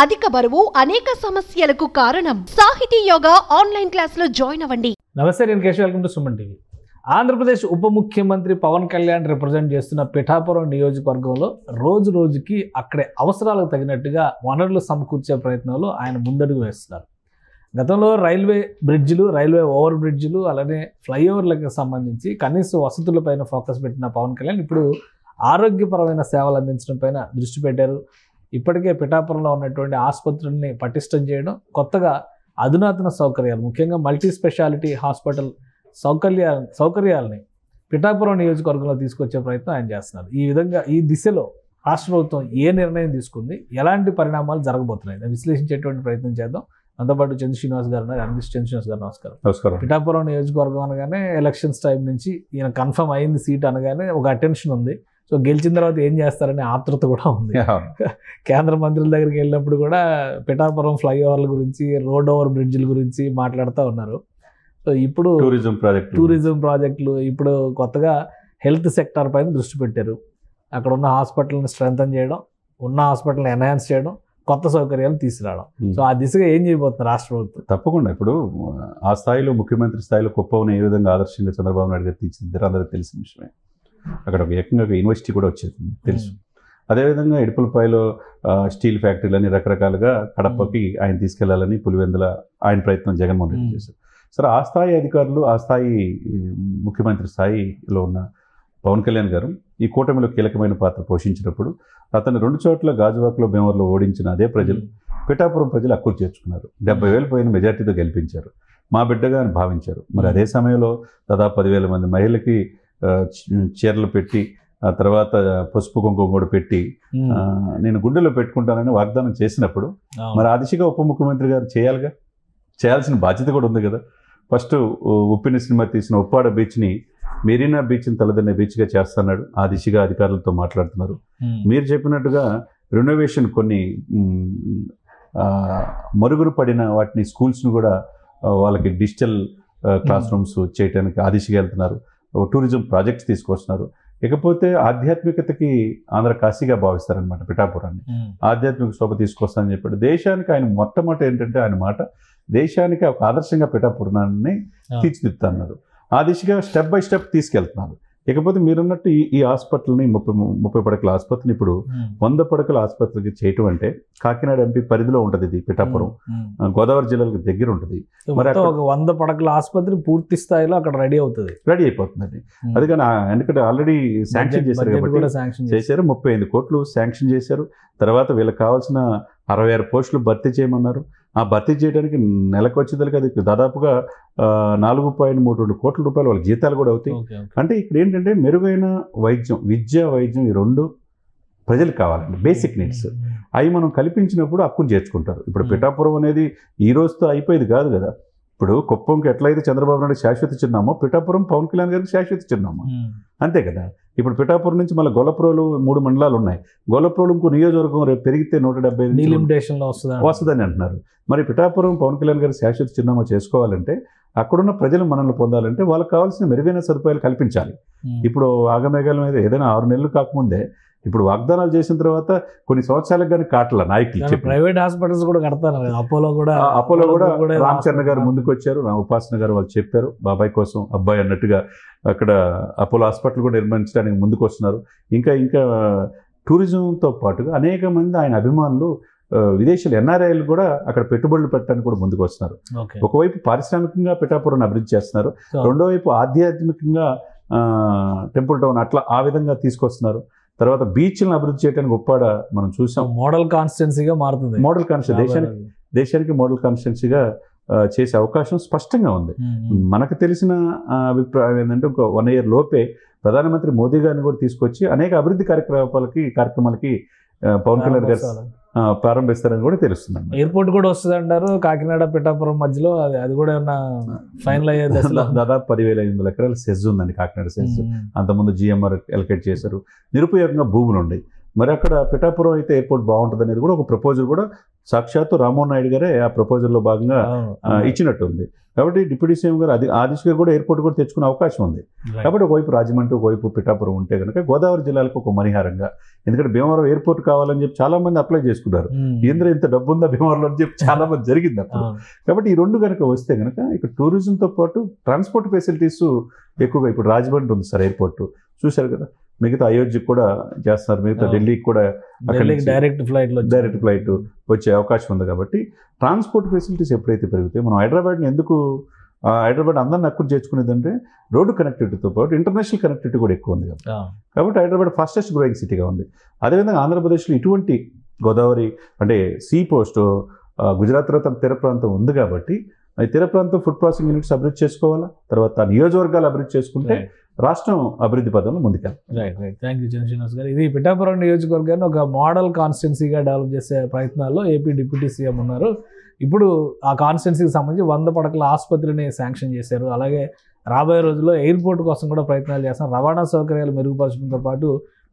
అధిక బరువు అనేక సమస్యలకు కారణం. సాహితీ యోగా ఆన్లైన్ క్లాసులో జాయిన్ అవ్వండి. నమస్తే, నేను Keshav. Welcome to Suman TV. Andhra Pradesh ఉప ముఖ్యమంత్రి పవన్ కళ్యాణ్ రిప్రజెంట్ చేస్తున్న పిఠాపురం నియోజకవర్గంలో రోజు రోజుకి అక్కడే అవసరాలకు తగినట్టుగా వనరులు సమకూర్చే ప్రయత్నంలో ఆయన ముందడుగు వేస్తున్నారు. గతంలో రైల్వే బ్రిడ్జిలు, రైల్వే ఓవర్ బ్రిడ్జిలు, అలానే ఫ్లైఓవర్లకు సంబంధించి కనీస వసతులపైన ఫోకస్ పెట్టిన పవన్ కళ్యాణ్ ఇప్పుడు ఆరోగ్యపరమైన సేవలు అందించడం పైన దృష్టి పెట్టారు. ఇప్పటికే పిఠాపురంలో ఉన్నటువంటి ఆసుపత్రుల్ని పటిష్టం చేయడం, కొత్తగా అధునాతన సౌకర్యాలు, ముఖ్యంగా మల్టీ స్పెషాలిటీ హాస్పిటల్ సౌకర్యాలని పిఠాపురం నియోజకవర్గంలో తీసుకొచ్చే ప్రయత్నం ఆయన చేస్తున్నారు. ఈ విధంగా ఈ దిశలో రాష్ట్ర ప్రభుత్వం ఏ నిర్ణయం తీసుకుంది, ఎలాంటి పరిణామాలు జరగబోతున్నాయి విశ్లేషించేటువంటి ప్రయత్నం చేద్దాం. అంతపాటు చంద్ర శ్రీనివాస్ గారు ఉన్నారు. చంద్ర శ్రీనివాస్ గారు నమస్కారం. నమస్కారం. పిఠాపురం నియోజకవర్గం అనగానే ఎలక్షన్స్ టైం నుంచి ఈయన కన్ఫర్మ్ అయింది సీట్ అనగానే ఒక అటెన్షన్ ఉంది. సో గెలిచిన తర్వాత ఏం చేస్తారనే ఆతృత కూడా ఉంది. కేంద్ర మంత్రుల దగ్గరికి వెళ్ళినప్పుడు కూడా పిఠాపురం ఫ్లైఓవర్ల గురించి, రోడ్ ఓవర్ బ్రిడ్జిల గురించి మాట్లాడుతూ ఉన్నారు. సో ఇప్పుడు టూరిజం ప్రాజెక్టులు, ఇప్పుడు కొత్తగా హెల్త్ సెక్టార్ పైన దృష్టి పెట్టారు. అక్కడ ఉన్న హాస్పిటల్ని స్ట్రెంథన్ చేయడం, ఉన్న హాస్పిటల్ని ఎన్హాన్స్ చేయడం, కొత్త సౌకర్యాలు తీసుకురావడం. సో ఆ దిశగా ఏం చేయబోతున్నారు రాష్ట్ర ప్రభుత్వం? తప్పకుండా ఇప్పుడు ఆ స్థాయిలో ముఖ్యమంత్రి స్థాయిలో కుప్పంని ఏ విధంగా ఆదర్శంగా చంద్రబాబు నాయుడు గారు తీర్చిదిద్దారో అందరికీ తెలిసిన విషయమే. అక్కడ ఏకంగా యూనివర్సిటీ కూడా వచ్చేది తెలుసు. అదేవిధంగా ఇడుపులపాయలో స్టీల్ ఫ్యాక్టరీలని రకరకాలుగా కడపకి ఆయన తీసుకెళ్లాలని పులివెందుల ఆయన ప్రయత్నం జగన్మోహన్ రెడ్డి చేశారు. సరే, ఆ స్థాయి అధికారులు, ఆ స్థాయి ముఖ్యమంత్రి స్థాయిలో ఉన్న పవన్ కళ్యాణ్ గారు ఈ కూటమిలో కీలకమైన పాత్ర పోషించినప్పుడు అతను 2 చోట్ల గాజువాకలో, భీమవరంలో ఓడించిన అదే ప్రజలు పిఠాపురం ప్రజలు హక్కులు చేర్చుకున్నారు. 70,000 పోయిన మెజార్టీతో గెలిపించారు. మా బిడ్డగా అని భావించారు. మరి అదే సమయంలో దాదాపు 10,000 మంది మహిళలకి చీరలు పెట్టి, ఆ తర్వాత పసుపు కుంకుమ కూడా పెట్టి నేను గుండెలో పెట్టుకుంటానని వాగ్దానం చేసినప్పుడు మరి ఆ దిశగా ఉప ముఖ్యమంత్రి గారు చేయాల్సిన బాధ్యత కూడా ఉంది కదా. ఫస్ట్ ఉప్పిన సినిమా తీసిన ఉప్పాడ బీచ్ని మెరీనా బీచ్ని తలదన్నే బీచ్గా చేస్తున్నాడు. ఆ దిశగా అధికారులతో మాట్లాడుతున్నారు. మీరు చెప్పినట్టుగా రెనోవేషన్ కొన్ని మరుగురు పడిన వాటిని స్కూల్స్ను కూడా వాళ్ళకి డిజిటల్ క్లాస్ రూమ్స్ చేయడానికి ఆ దిశగా వెళ్తున్నారు. టూరిజం ప్రాజెక్ట్స్ తీసుకొస్తున్నారు. ఇకపోతే ఆధ్యాత్మికతకి ఆంధ్ర కాశీగా భావిస్తారనమాట పిఠాపురాన్ని. ఆధ్యాత్మిక శోభ తీసుకొస్తానని చెప్పాడు. దేశానికి ఆయన మొట్టమొదటి ఏంటంటే ఆయన మాట, దేశానికి ఒక ఆదర్శంగా పిఠాపురాన్ని తీర్చిదిద్దుతున్నారు. ఆ దిశగా స్టెప్ బై స్టెప్ తీసుకెళ్తున్నారు. ఇకపోతే మీరున్నట్టు ఈ హాస్పిటల్ని 30 పడకల ఆసుపత్రిని ఇప్పుడు 100 పడకల ఆసుపత్రికి చేయటం అంటే కాకినాడ ఎంపీ పరిధిలో ఉంటుంది. ఇది పిఠాపురం గోదావరి జిల్లాలకు దగ్గర ఉంటుంది. మరి ఒక 100 పడకల ఆసుపత్రి పూర్తి స్థాయిలో అక్కడ రెడీ అయిపోతుందండి. అది కానీ ఎందుకంటే ఆల్రెడీ శాంక్షన్ చేశారు కాబట్టి చేశారు. 35 కోట్లు శాంక్షన్ చేశారు. తర్వాత వీళ్ళకి కావాల్సిన 66 పోస్టులు భర్తీ చేయమన్నారు. ఆ భర్తీ చేయడానికి నెలకు వచ్చేదానికి అది దాదాపుగా 4.32 కోట్ల రూపాయలు వాళ్ళ జీతాలు కూడా అవుతాయి. అంటే ఇక్కడ ఏంటంటే మెరుగైన వైద్యం, వైద్యం ఈ 2 ప్రజలకు కావాలండి. బేసిక్ నీడ్స్ అవి మనం కల్పించినప్పుడు హక్కును చేర్చుకుంటారు. ఇప్పుడు పిఠాపురం అనేది ఈ రోజుతో అయిపోయేది కాదు కదా. ఇప్పుడు కుప్పంకి ఎట్లయితే చంద్రబాబు నాయుడు శాశ్వత చిన్నామో, పిఠాపురం పవన్ కళ్యాణ్ గారికి శాశ్వత చిన్నామో, అంతే కదా. ఇప్పుడు పిఠాపురం నుంచి మళ్ళీ గొల్లప్రోలు 3 మండలాలు ఉన్నాయి. గొల్లప్రోలు ఇంకో నియోజకవర్గం రేపు పెరిగితే 175 వస్తుందని అంటున్నారు. మరి పిఠాపురం పవన్ కళ్యాణ్ గారి శాశ్వత చిరునామా చేసుకోవాలంటే, అక్కడున్న ప్రజలు మనల్ని పొందాలంటే వాళ్ళకి కావాల్సిన మెరుగైన సదుపాయాలు కల్పించాలి. ఇప్పుడు ఆగమేఘాల మీద ఏదైనా 6 నెలలు కాకముందే ఇప్పుడు వాగ్దానాలు చేసిన తర్వాత కొన్ని సంవత్సరాలకు కానీ కాటల నాయకులు ప్రైవేట్ హాస్పిటల్స్ కూడా కడతారు. అపోలో కూడా రామచరణ గారు ముందుకు వచ్చారు. ఉపాసన గారు వాళ్ళు చెప్పారు బాబాయ్ కోసం అబ్బాయి అన్నట్టుగా అక్కడ అపోలో హాస్పిటల్ కూడా నిర్మించడానికి ముందుకు వస్తున్నారు. ఇంకా టూరిజంతో పాటుగా అనేక మంది ఆయన అభిమానులు విదేశీయులు ఎన్ఆర్ఐలు కూడా అక్కడ పెట్టుబడులు పెట్టడానికి కూడా ముందుకు వస్తున్నారు. ఒకవైపు పారిశ్రామికంగా పిఠాపురాన్ని అభివృద్ధి చేస్తున్నారు, రెండో వైపు ఆధ్యాత్మికంగా టెంపుల్ టౌన్ అట్లా ఆ విధంగా తీసుకొస్తున్నారు. తర్వాత బీచ్లను అభివృద్ధి చేయడానికి ఉప్పాడ మనం చూసాం. మోడల్ కాన్స్టిట్యున్సీగా మారుతుంది. మోడల్ కాన్స్టిట్యున్సీ దేశానికి మోడల్ కాన్స్టిట్యున్సీగా చేసే అవకాశం స్పష్టంగా ఉంది. మనకు తెలిసిన అభిప్రాయం ఏంటంటే ఒక 1 year లోపే ప్రధానమంత్రి మోదీ గారిని కూడా తీసుకొచ్చి అనేక అభివృద్ధి కార్యక్రమాలకి పవన్ కళ్యాణ్ గారు ప్రారంభిస్తారని కూడా తెలుస్తుంది. ఎయిర్పోర్ట్ కూడా వస్తుంది అంటారు కాకినాడ పిఠాపురం మధ్యలో. అది కూడా ఫైనల్ అయ్యే దాదాపు 10,500 ఎకరాల సెజ్ ఉందండి కాకినాడ సెజ్. అంతకుముందు జిఎంఆర్ ఎలకేట్ చేశారు. నిరుపయోగంగా భూములు ఉన్నాయి. మరి అక్కడ పిఠాపురం అయితే ఎయిర్పోర్ట్ బాగుంటుంది అనేది కూడా ఒక ప్రపోజల్ కూడా సాక్షాత్తు రామ్మోహన్ నాయుడు గారే ఆ ప్రపోజల్లో భాగంగా ఇచ్చినట్టుంది. కాబట్టి డిప్యూటీ సీఎం గారు ఆ దిశగా కూడా ఎయిర్పోర్ట్ కూడా తెచ్చుకునే అవకాశం ఉంది. కాబట్టి ఒకవైపు రాజమండ్రి, ఒకవైపు పిఠాపురం ఉంటే కనుక గోదావరి జిల్లాలకు ఒక మణిహారంగా, ఎందుకంటే భీమవరం ఎయిర్పోర్ట్ కావాలని చెప్పి చాలా మంది అప్లై చేసుకున్నారు. ఏంద్ర ఇంత డబ్బు ఉందా భీమవరంలో అని చెప్పి చాలా మంది జరిగింది అప్పుడు. కాబట్టి ఈ రెండు కనుక వస్తే కనుక ఇక్కడ టూరిజంతో పాటు ట్రాన్స్పోర్ట్ ఫెసిలిటీస్ ఎక్కువగా, ఇప్పుడు రాజమండ్రి ఉంది సార్ ఎయిర్పోర్ట్ చూశారు కదా, మిగతా అయోధ్యకు కూడా చేస్తున్నారు, మిగతా ఢిల్లీకి కూడా డైరెక్ట్ ఫ్లైట్ వచ్చే అవకాశం ఉంది. కాబట్టి ట్రాన్స్పోర్ట్ ఫెసిలిటీస్ ఎప్పుడైతే పెరుగుతాయి, మనం హైదరాబాద్ని ఎందుకు హైదరాబాద్ అందరిని అక్కుడు చేర్చుకునేదంటే రోడ్డు కనెక్టివిటీతో పాటు ఇంటర్నేషనల్ కనెక్టివిటీ కూడా ఎక్కువ ఉంది కదా. కాబట్టి హైదరాబాద్ ఫాస్టెస్ట్ గ్రోయింగ్ సిటీగా ఉంది. అదేవిధంగా ఆంధ్రప్రదేశ్లో ఇటువంటి గోదావరి అంటే సీ పోస్ట్ గుజరాత్లో తన తీర ప్రాంతం ఉంది కాబట్టి తీర ప్రాంతం ఫుడ్ ప్రాసెసింగ్ యూనిట్స్ అభివృద్ధి చేసుకోవాలా, తర్వాత నియోజకవర్గాలు అభివృద్ధి చేసుకుంటే రాష్ట్రం అభివృద్ధి పదంలో ముందుకెళ్ళాలి. రైట్. థ్యాంక్ యూ శ్రీనివాస్ గారు. ఇది పిఠాపురం నియోజకవర్గాన్ని ఒక మోడల్ కాన్స్టిట్యున్సీగా డెవలప్ చేసే ప్రయత్నాల్లో ఏపీ డిప్యూటీ సీఎం ఉన్నారు. ఇప్పుడు ఆ కాన్స్టిట్యున్సీకి సంబంధించి 100 పడకల ఆసుపత్రిని శాంక్షన్ చేశారు. అలాగే రాబోయే రోజుల్లో ఎయిర్పోర్ట్ కోసం కూడా ప్రయత్నాలు చేస్తారు. రవాణా సౌకర్యాలు మెరుగుపరచడంతో పాటు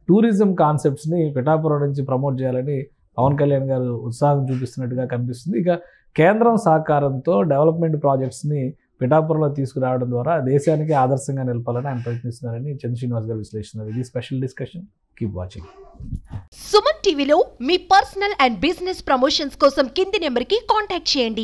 టూరిజం కాన్సెప్ట్స్ని పిఠాపురం నుంచి ప్రమోట్ చేయాలని పవన్ కళ్యాణ్ గారు ఉత్సాహం చూపిస్తున్నట్టుగా కనిపిస్తుంది. ఇక కేంద్రం సహకారంతో డెవలప్మెంట్ ప్రాజెక్ట్స్ని పిఠాపురంలో తీసుకురావడం ద్వారా దేశానికి ఆదర్శంగా నిలపాలని ఆయన ప్రయత్నిస్తున్నారని చంద్ర శ్రీనివాస్ గారు విశ్లేషిస్తున్నారు. ఇది special discussion. Keep watching. Suman టీవీలో మీ పర్సనల్ అండ్ బిజినెస్ ప్రమోషన్స్ కోసం కింది నెంబర్కి కాంటాక్ట్ చేయండి.